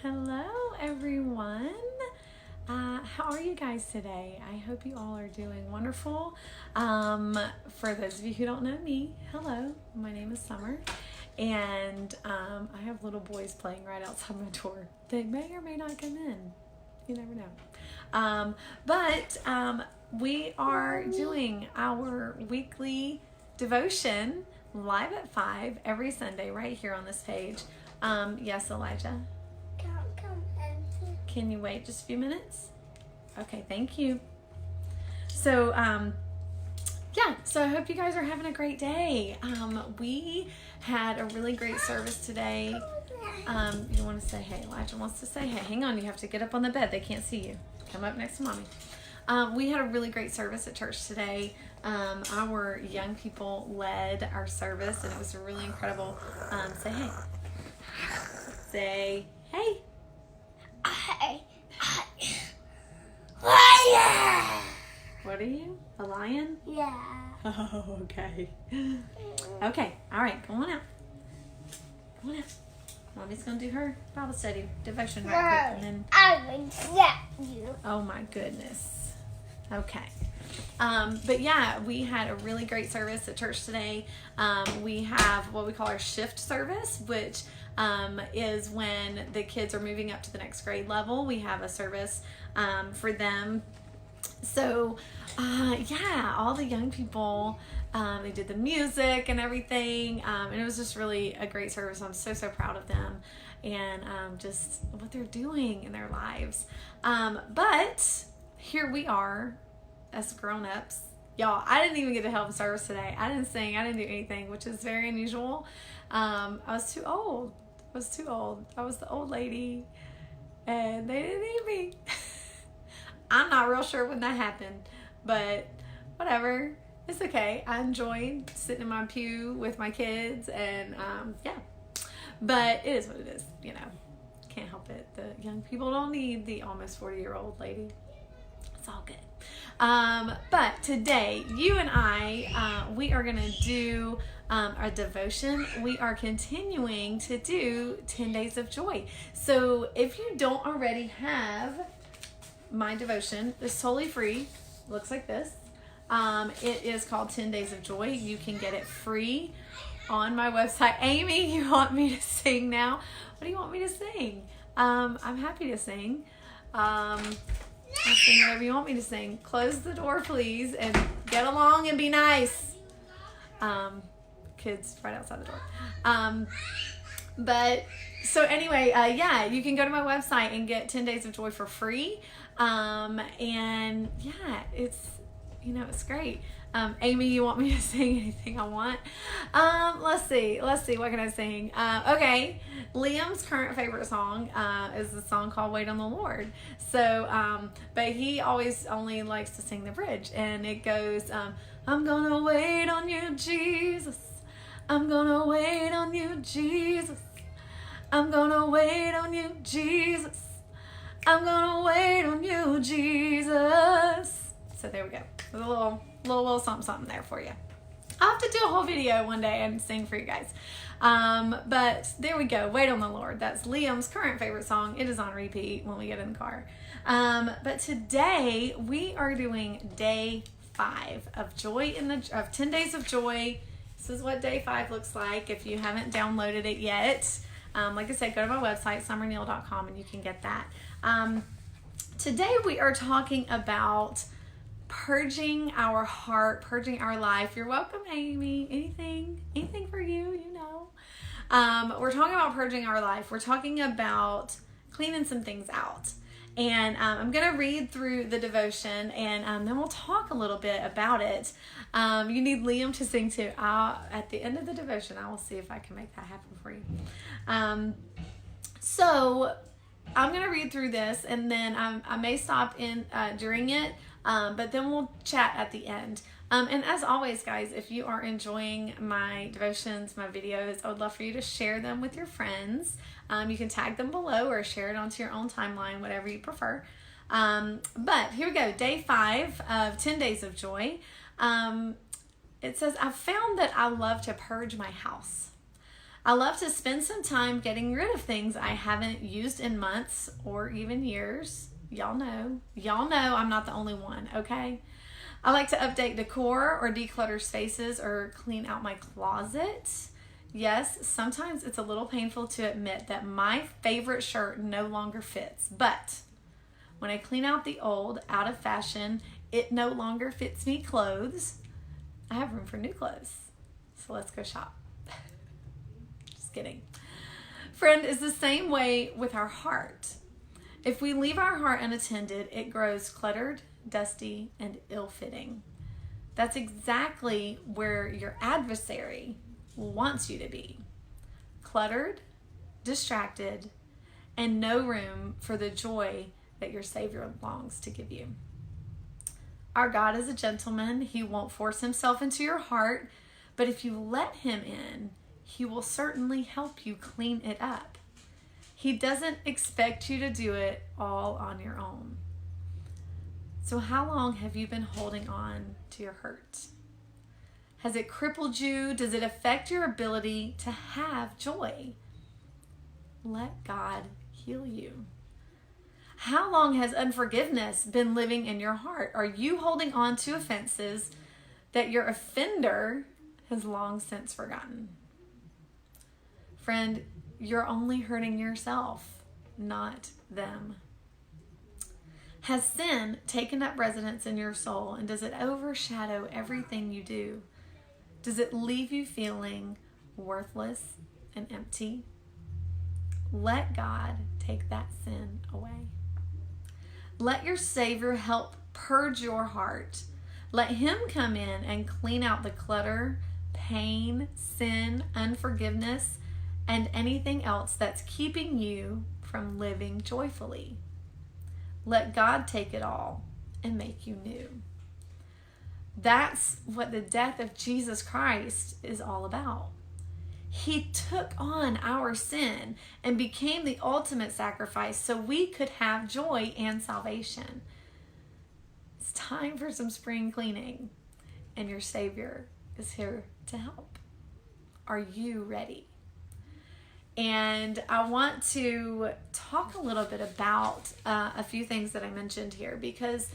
Hello, everyone. How are you guys today? I hope you all are doing wonderful. For those of you who don't know me, hello, my name is Summer, and I have little boys playing right outside my door. They may or may not come in. You never know. But we are doing our weekly devotion live at 5 every Sunday right here on this page. Yes, Elijah? Can you wait just a few minutes? Okay, thank you. So, so I hope you guys are having a great day. We had a really great service today. You want to say hey? Elijah wants to say hey. Hang on, you have to get up on the bed. They can't see you. Come up next to mommy. We had a really great service at church today. Our young people led our service, and it was really incredible. Say hey. Say hey. Lion! What are you? A lion? Yeah. Oh, okay. Okay, all right, go on out. Go on out. Mommy's going to do her Bible study devotion right quick, and then... I will slap you. Oh, my goodness. Okay. But yeah, we had a really great service at church today. We have what we call our shift service, which is when the kids are moving up to the next grade level. We have a service for them. So all the young people, they did the music and everything, and it was just really a great service. I'm so proud of them and just what they're doing in their lives. But here we are as grown-ups. Y'all, I didn't even get to help service today. I didn't sing. I didn't do anything, which is very unusual. I was too old. I was the old lady, and they didn't need me. I'm not real sure when that happened, but whatever. It's okay. I enjoyed sitting in my pew with my kids, and but it is what it is. You know, can't help it. The young people don't need the almost 40-year-old lady. It's all good. But today, you and I, we are going to do our devotion. We are continuing to do 10 Days of Joy. So if you don't already have my devotion, it's totally free. Looks like this. It is called 10 Days of Joy. You can get it free on my website. Amy, you want me to sing now? What do you want me to sing? I'm happy to sing. I'll sing whatever you want me to sing. Close the door, please, and get along and be nice. Kids right outside the door. But so anyway, you can go to my website and get 10 Days of Joy for free. And yeah, it's great. Amy, you want me to sing anything I want? Let's see. What can I sing? Okay. Liam's current favorite song, is the song called Wait on the Lord. So, but he always only likes to sing the bridge, and it goes, I'm gonna wait on you, Jesus. I'm gonna wait on you, Jesus. I'm gonna wait on you, Jesus. I'm gonna wait on you, Jesus. So there we go. There's a little something there for you. I'll have to do a whole video one day and sing for you guys. But there we go. Wait on the Lord. That's Liam's current favorite song. It is on repeat when we get in the car. But today we are doing day 5 of 10 Days of Joy. This is what day 5 looks like. If you haven't downloaded it yet, like I said, go to my website, summerneal.com, and you can get that. Today we are talking about purging our heart, purging our life. You're welcome, Amy. Anything for you, you know. We're talking about purging our life. We're talking about cleaning some things out. And I'm going to read through the devotion, and then we'll talk a little bit about it. You need Liam to sing too. At the end of the devotion, I will see if I can make that happen for you. So I'm going to read through this, and then I may stop in during it, but then we'll chat at the end. And as always, guys, if you are enjoying my devotions, my videos, I would love for you to share them with your friends. You can tag them below or share it onto your own timeline, whatever you prefer. But here we go. Day 5 of 10 Days of Joy. It says, I've found that I love to purge my house. I love to spend some time getting rid of things I haven't used in months or even years. Y'all know I'm not the only one, okay? I like to update decor or declutter spaces or clean out my closet. Yes, sometimes it's a little painful to admit that my favorite shirt no longer fits, but when I clean out the old, out of fashion, it no longer fits me clothes, I have room for new clothes. So let's go shop. Just kidding. Friend, it's the same way with our heart. If we leave our heart unattended, it grows cluttered, dusty, and ill-fitting. That's exactly where your adversary wants you to be. Cluttered, distracted, and no room for the joy that your Savior longs to give you. Our God is a gentleman. He won't force himself into your heart, but if you let him in, he will certainly help you clean it up. He doesn't expect you to do it all on your own. So how long have you been holding on to your hurt? Has it crippled you? Does it affect your ability to have joy? Let God heal you. How long has unforgiveness been living in your heart? Are you holding on to offenses that your offender has long since forgotten? Friend, you're only hurting yourself, not them. Has sin taken up residence in your soul, and does it overshadow everything you do? Does it leave you feeling worthless and empty? Let God take that sin away. Let your Savior help purge your heart. Let him come in and clean out the clutter, pain, sin, unforgiveness, and anything else that's keeping you from living joyfully. Let God take it all and make you new. That's what the death of Jesus Christ is all about. He took on our sin and became the ultimate sacrifice so we could have joy and salvation. It's time for some spring cleaning, and your Savior is here to help. Are you ready? And I want to talk a little bit about a few things that I mentioned here, because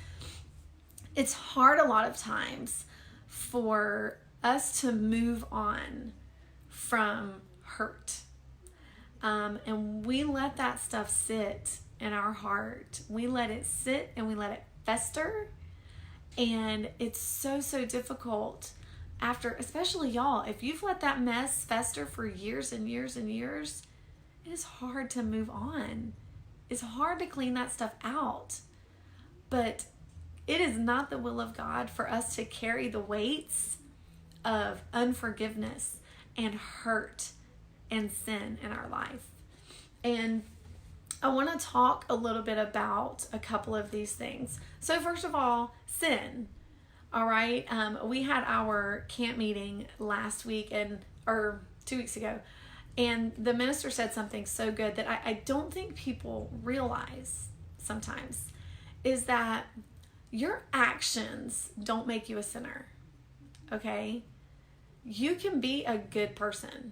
it's hard a lot of times for us to move on from hurt. And we let that stuff sit in our heart. We let it sit and we let it fester. And it's so difficult after, especially y'all, if you've let that mess fester for years and years and years, it is hard to move on. It's hard to clean that stuff out. But it is not the will of God for us to carry the weights of unforgiveness and hurt and sin in our life. And I want to talk a little bit about a couple of these things. So first of all, sin. All right. We had our camp meeting last week or 2 weeks ago, and the minister said something so good that I don't think people realize sometimes, is that your actions don't make you a sinner. Okay. You can be a good person.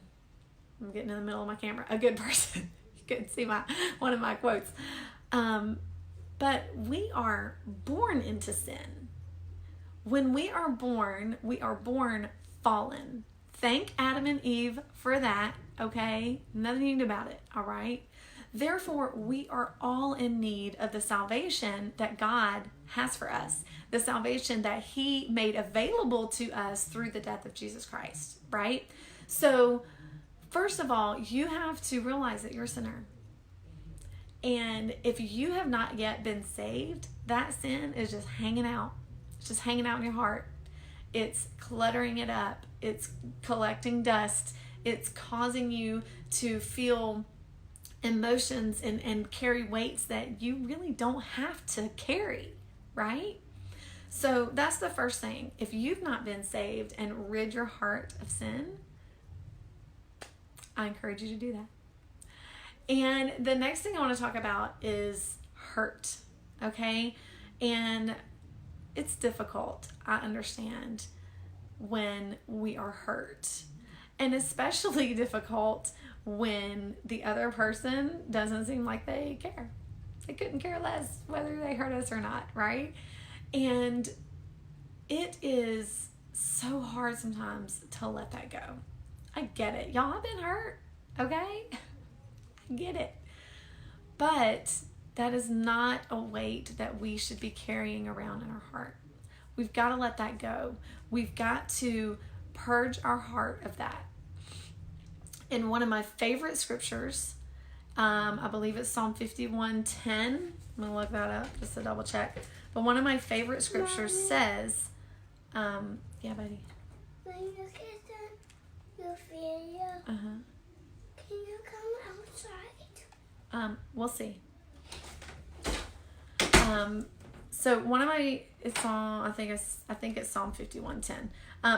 I'm getting in the middle of my camera. A good person. You couldn't see one of my quotes. But we are born into sin. When we are born fallen. Thank Adam and Eve for that, okay? Nothing you can do about it, all right? Therefore, we are all in need of the salvation that God has for us, the salvation that he made available to us through the death of Jesus Christ, right? So, first of all, you have to realize that you're a sinner. And if you have not yet been saved, that sin is just hanging out. It's just hanging out in your heart. It's cluttering it up. It's collecting dust. It's causing you to feel emotions and carry weights that you really don't have to carry, right? So that's the first thing. If you've not been saved and rid your heart of sin, I encourage you to do that. And the next thing I want to talk about is hurt, okay? And it's difficult, I understand, when we are hurt. And especially difficult when the other person doesn't seem like they care. They couldn't care less whether they hurt us or not, right? And it is so hard sometimes to let that go. I get it. Y'all have been hurt, okay? I get it. But that is not a weight that we should be carrying around in our heart. We've got to let that go. We've got to purge our heart of that. In one of my favorite scriptures, I believe it's Psalm 51:10. I'm going to look that up just to double check. But one of my favorite scriptures says, yeah, buddy. When you get your video, can you come outside? We'll see. So one of my, it's on, I think it's Psalm 51:10.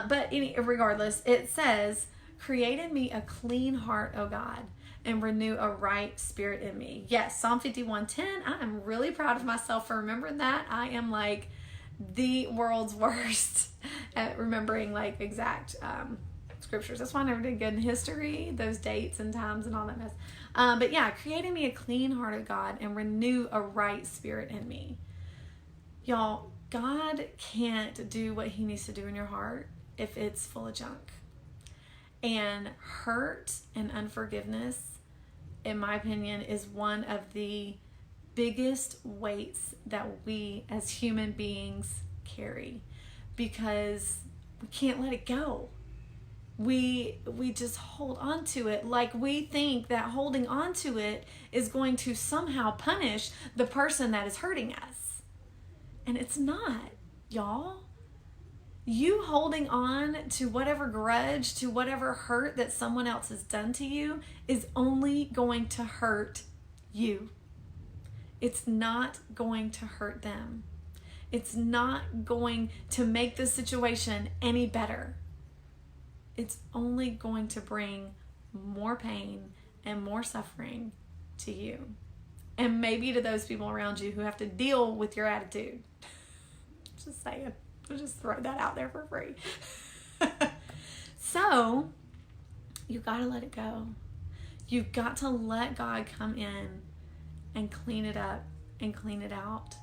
But regardless, it says, "Create in me a clean heart, O God, and renew a right spirit in me." Yes, Psalm 51:10. I am really proud of myself for remembering that. I am like the world's worst at remembering like exact scriptures. That's why I never did good in history, those dates and times and all that mess. But yeah, creating me a clean heart, of God, and renew a right spirit in me. Y'all, God can't do what he needs to do in your heart if it's full of junk. And hurt and unforgiveness, in my opinion, is one of the biggest weights that we as human beings carry, because we can't let it go. We just hold on to it like we think that holding on to it is going to somehow punish the person that is hurting us. And it's not, y'all. You holding on to whatever grudge, to whatever hurt that someone else has done to you is only going to hurt you. It's not going to hurt them. It's not going to make the situation any better. It's only going to bring more pain and more suffering to you. And maybe to those people around you who have to deal with your attitude. Just saying. I'll just throw that out there for free. So, you got to let it go. You've got to let God come in and clean it up and clean it out.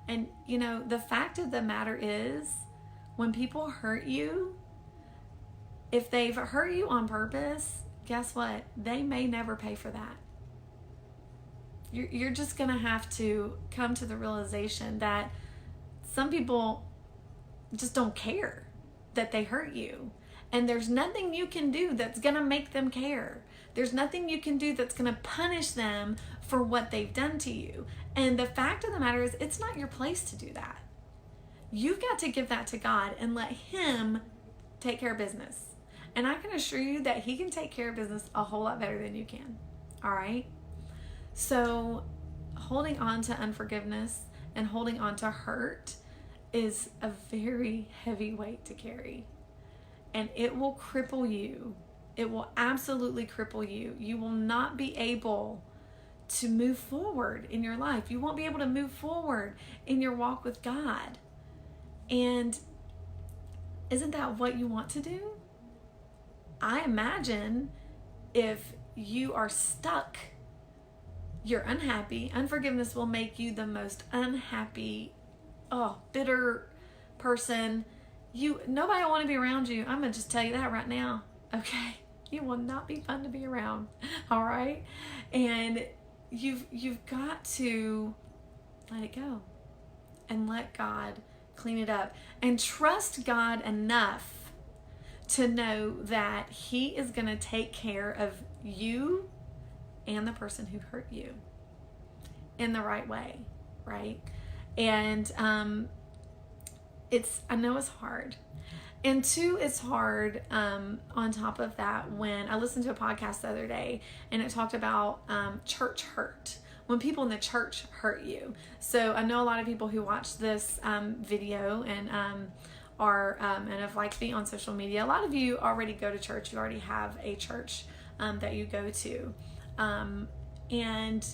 And, you know, the fact of the matter is, when people hurt you, if they've hurt you on purpose, guess what? They may never pay for that. You're just going to have to come to the realization that some people just don't care that they hurt you. And there's nothing you can do that's going to make them care. There's nothing you can do that's going to punish them for what they've done to you. And the fact of the matter is, it's not your place to do that. You've got to give that to God and let him take care of business. And I can assure you that he can take care of business a whole lot better than you can. All right? So holding on to unforgiveness and holding on to hurt is a very heavy weight to carry. And it will cripple you. It will absolutely cripple you. You will not be able to move forward in your life. You won't be able to move forward in your walk with God. And isn't that what you want to do? I imagine if you are stuck, you're unhappy. Unforgiveness will make you the most unhappy, bitter person. Nobody will want to be around you. I'm going to just tell you that right now. Okay? You will not be fun to be around. All right? And you've got to let it go and let God clean it up and trust God enough to know that he is going to take care of you and the person who hurt you in the right way, right? And I know it's hard. And two, it's hard on top of that when I listened to a podcast the other day and it talked about church hurt, when people in the church hurt you. So I know a lot of people who watch this video and have liked me on social media. A lot of you already go to church. You already have a church that you go to. And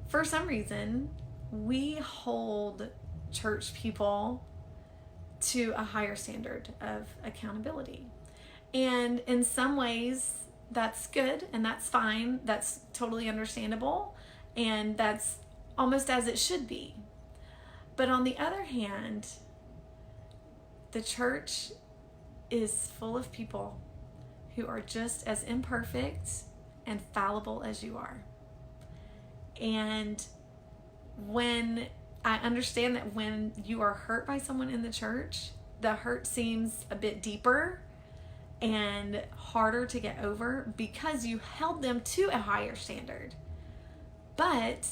for some reason, we hold church people to a higher standard of accountability. And in some ways, that's good and that's fine. That's totally understandable. And that's almost as it should be. But on the other hand, the church is full of people who are just as imperfect and fallible as you are. And when I understand that when you are hurt by someone in the church, the hurt seems a bit deeper and harder to get over because you held them to a higher standard. But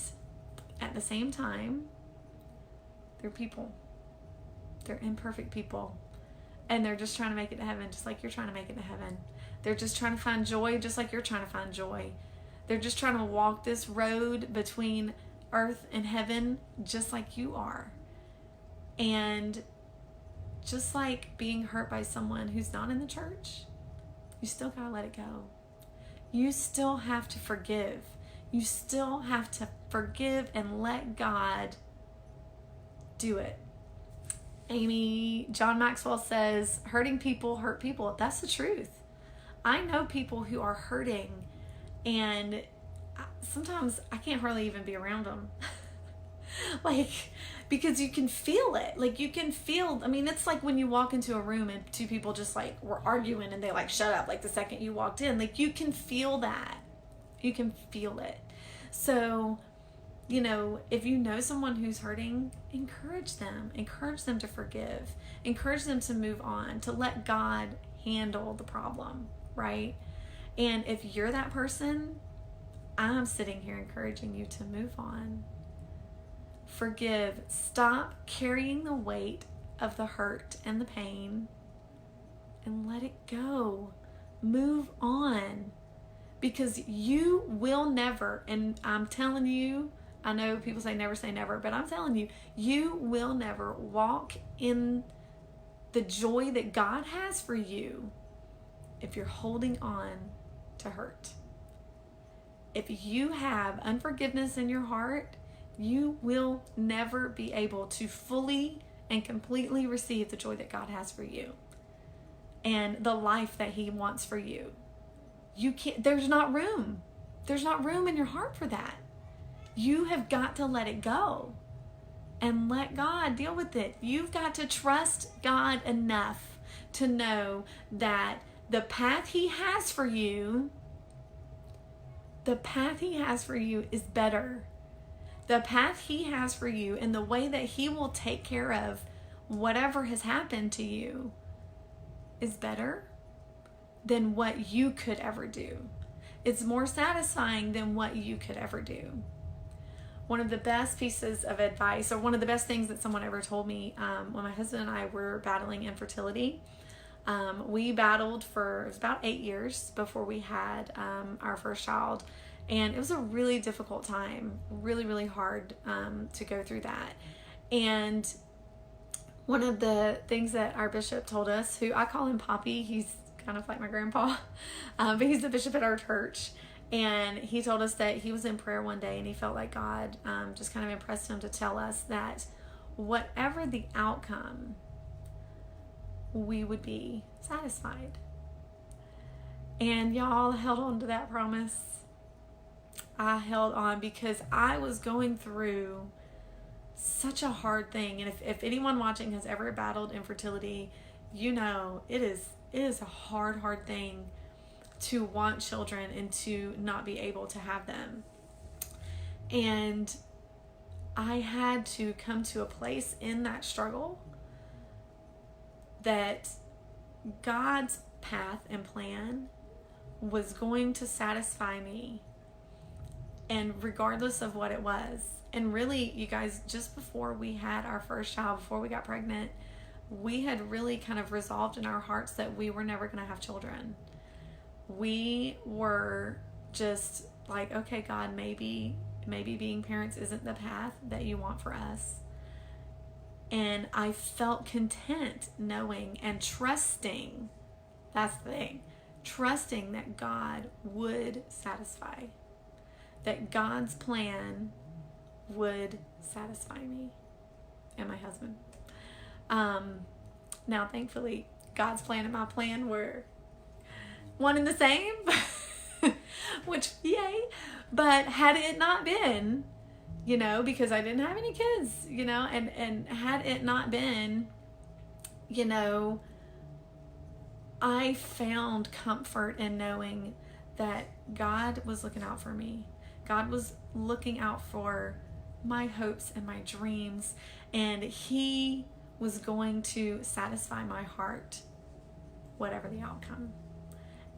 at the same time, they're people. They're imperfect people. And they're just trying to make it to heaven just like you're trying to make it to heaven. They're just trying to find joy just like you're trying to find joy. They're just trying to walk this road between earth and heaven just like you are. And just like being hurt by someone who's not in the church, you still gotta let it go. You still have to forgive. You still have to forgive and let God do it. John Maxwell says, hurting people hurt people. That's the truth. I know people who are hurting, and sometimes I can't hardly even be around them. Because you can feel it. It's like when you walk into a room and two people just were arguing and they shut up the second you walked in. You can feel that. You can feel it. So, if you know someone who's hurting, encourage them to forgive, encourage them to move on, to let God handle the problem, right? And if you're that person, I'm sitting here encouraging you to move on. Forgive. Stop carrying the weight of the hurt and the pain and let it go. Move on. Because you will never, and I'm telling you, I know people say never, but I'm telling you, you will never walk in the joy that God has for you if you're holding on to hurt. If you have unforgiveness in your heart, you will never be able to fully and completely receive the joy that God has for you and the life that He wants for you. There's not room in your heart for that. You have got to let it go and let God deal with it. You've got to trust God enough to know that the path He has for you is better. The path He has for you and the way that He will take care of whatever has happened to you is better than what you could ever do. It's more satisfying than what you could ever do. One of the best pieces of advice, or one of the best things that someone ever told me when my husband and I were battling infertility, we battled it was about 8 years before we had our first child. And it was a really difficult time, really, really hard to go through that. And one of the things that our bishop told us, who I call him Poppy, he's kind of like my grandpa, but he's the bishop at our church. And he told us that he was in prayer one day and he felt like God just kind of impressed him to tell us that whatever the outcome, we would be satisfied. And y'all held on to that promise. I held on because I was going through such a hard thing. And if anyone watching has ever battled infertility, it is a hard thing to want children and to not be able to have them. And I had to come to a place in that struggle that God's path and plan was going to satisfy me, and regardless of what it was. And really, you guys, just before we had our first child, before we got pregnant, we had really kind of resolved in our hearts that we were never going to have children. We were just like, okay, God, maybe being parents isn't the path that you want for us. And I felt content knowing and trusting, that's the thing, trusting that God would satisfy, that God's plan would satisfy me and my husband. Now, thankfully, God's plan and my plan were one and the same, which, yay. But had it not been, because I didn't have any kids, and had it not been, I found comfort in knowing that God was looking out for me. God was looking out for my hopes and my dreams, and He was going to satisfy my heart, whatever the outcome.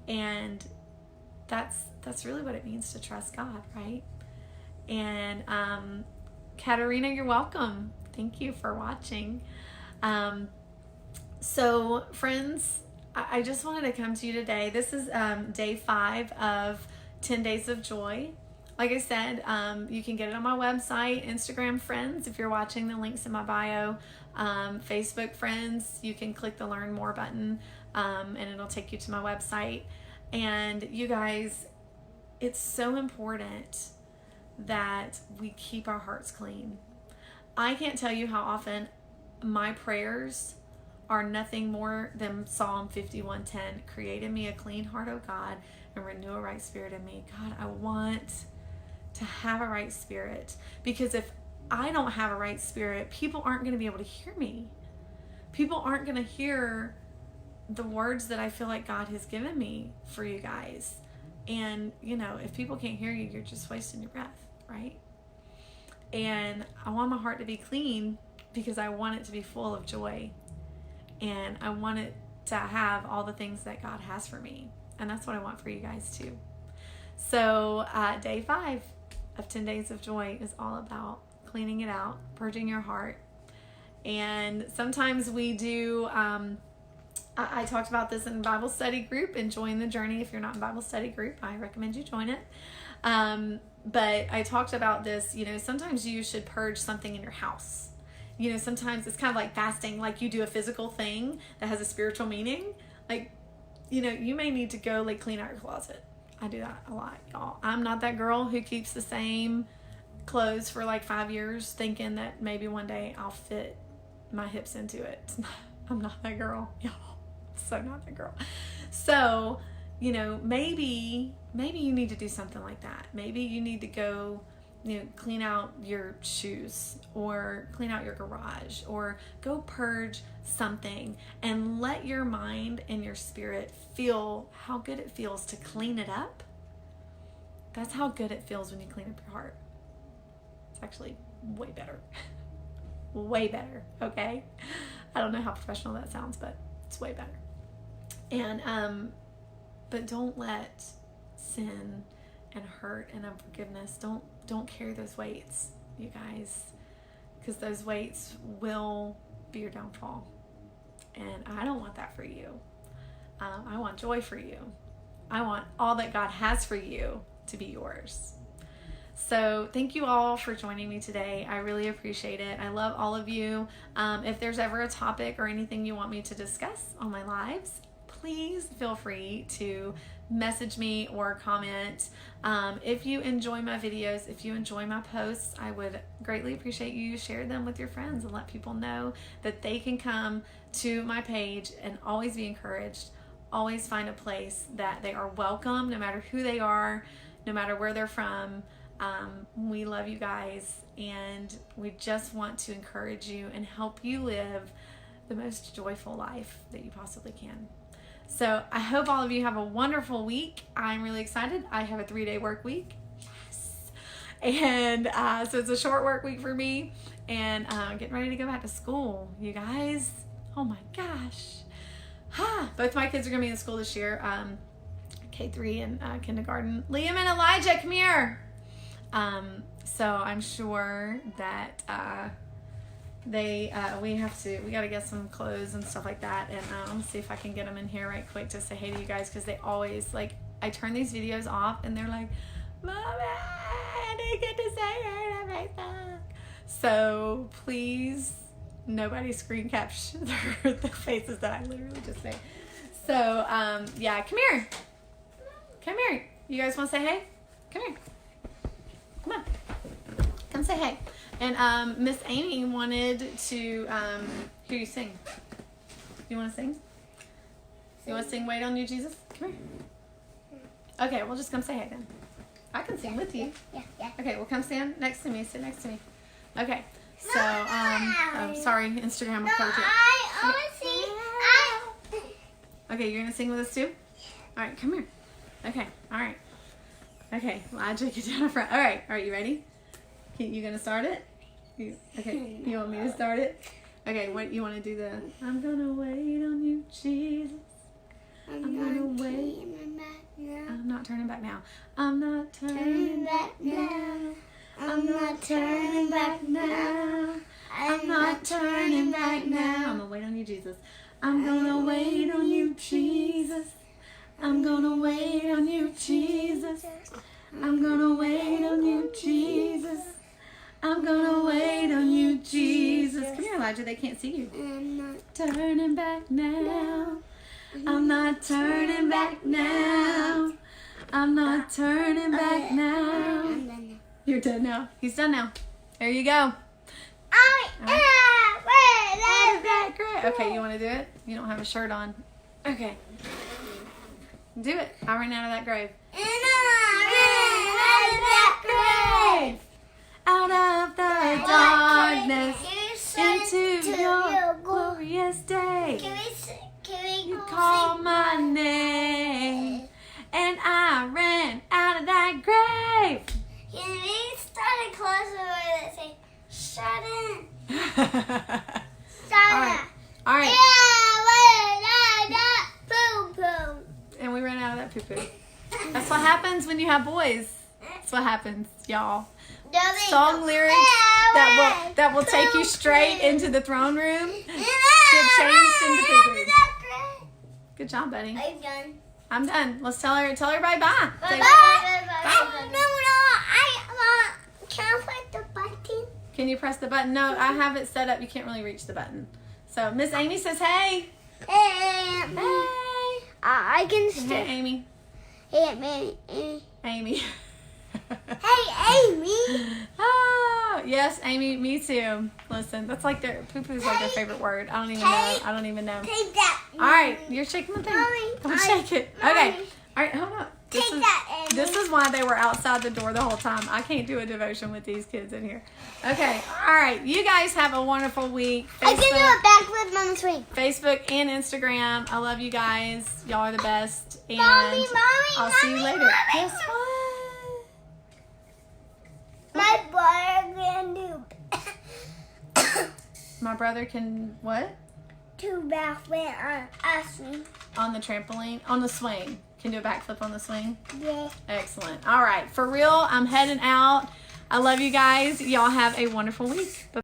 And that's really what it means to trust God, right? And Katarina, you're welcome. Thank you for watching. So friends, I just wanted to come to you today. This is day 5 of 10 Days of Joy. Like I said, you can get it on my website, Instagram friends, if you're watching, the links in my bio. Facebook friends, you can click the Learn More button, and it'll take you to my website. And you guys, it's so important that we keep our hearts clean. I can't tell you how often my prayers are nothing more than Psalm 51:10. Create in me a clean heart, O God, and renew a right spirit in me. God, I want to have a right spirit, because if I don't have a right spirit, people aren't going to be able to hear me. People aren't going to hear the words that I feel like God has given me for you guys. And, if people can't hear you, you're just wasting your breath, right? And I want my heart to be clean because I want it to be full of joy. And I want it to have all the things that God has for me. And that's what I want for you guys too. So day 5 of 10 Days of Joy is all about cleaning it out, purging your heart. And sometimes we do, I talked about this in Bible study group, and join the journey. If you're not in Bible study group, I recommend you join it. But I talked about this, sometimes you should purge something in your house. Sometimes it's kind of like fasting, like you do a physical thing that has a spiritual meaning. Like, you may need to go clean out your closet. I do that a lot, y'all. I'm not that girl who keeps the same clothes for 5 years thinking that maybe one day I'll fit my hips into it. I'm not that girl, y'all. So not that girl. So, maybe you need to do something like that. Maybe you need to go, clean out your shoes, or clean out your garage, or go purge something, and let your mind and your spirit feel how good it feels to clean it up. That's how good it feels when you clean up your heart. It's actually way better. Way better, okay? I don't know how professional that sounds, but it's way better. And but don't let sin and hurt and unforgiveness, don't carry those weights, you guys, because those weights will be your downfall. And I don't want that for you. I want joy for you. I want all that God has for you to be yours. So thank you all for joining me today. I really appreciate it. I love all of you. If there's ever a topic or anything you want me to discuss on my lives, please feel free to message me or comment. If you enjoy my videos, if you enjoy my posts, I would greatly appreciate you share them with your friends and let people know that they can come to my page and always be encouraged, always find a place that they are welcome, no matter who they are, no matter where they're from. We love you guys, and we just want to encourage you and help you live the most joyful life that you possibly can. So I hope all of you have a wonderful week. I'm really excited. I have a 3-day work week. Yes. And so it's a short work week for me, and getting ready to go back to school, you guys. Oh my gosh. Both my kids are going to be in school this year. K3 and kindergarten. Liam and Elijah, come here. So I'm sure that we got to get some clothes and stuff like that, and I'm gonna see if I can get them in here right quick to say hey to you guys, because they always I turn these videos off and they're like, Mommy, I didn't get to say hey to Facebook. So please, nobody screen capture the faces that I literally just say. So yeah, come here. You guys want to say hey? Come here. Come on. Come say hey. And Miss Amy wanted to hear you sing. You want to sing? You want to sing Wait on You, Jesus? Come Come here. Okay, we'll just come say hey then. I can sing with you. Yeah. Okay, well come stand next to me. Sit next to me. Okay. So, oh, sorry, Instagram will close it. I want to sing. Okay, you're gonna sing with us too? All right, come here. Okay, all right. Okay, well, I took you down the front. All right, you ready? You gonna start it? Okay, you want me to start it? Okay, what you want to do the? I'm gonna wait on you, Jesus. I'm gonna wait. I'm not turning back now. I'm not turning back now. I'm not turning back now. I'm not turning back now. I'm gonna wait on you, Jesus. I'm gonna wait on you, Jesus. I'm gonna wait on you, Jesus. I'm gonna wait on you, Jesus. I'm gonna wait on you, Jesus. Come here, Elijah. They can't see you. I'm not Turning back now. I'm not turning back now. I'm not turning back now. I'm done. You're done now. He's done now. There you go. Okay, you want to do it? You don't have a shirt on. Okay. Do it. I ran out of that grave. Out of the darkness into your glorious day. You called my name and I ran out of that grave. Can we start a closer where they say, shut in? All right. Boom, boom. And we ran out of that poo-poo. That's what happens when you have boys. That's what happens, y'all. Song lyrics that will take you straight into the throne room get changed into poo-poo. Good job, buddy. I'm done. I'm done. Let's tell everybody bye. Bye. Say- No, can I press the button? Can you press the button? No, I have it set up. You can't really reach the button. So Miss Amy says, hey. Hey. I can Hey, stay. Amy. Hey, Amy. Hey, Amy. Oh, yes, Amy, me too. Listen, that's like poo-poo's like their favorite word. I don't even know. Take that. All right, you're shaking the thing. Mommy, Don't shake it. Okay. All right, hold on. This is why they were outside the door the whole time. I can't do a devotion with these kids in here. Okay. All right. You guys have a wonderful week. I can do a backflip on the swing. Facebook and Instagram. I love you guys. Y'all are the best. And Mommy, I'll see you later. Mommy. Guess what? My brother can do My brother can what? two backflip on a swing. On the trampoline? On the swing. Can do a backflip on the swing? Yeah. Excellent. All right. For real, I'm heading out. I love you guys. Y'all have a wonderful week. Bye.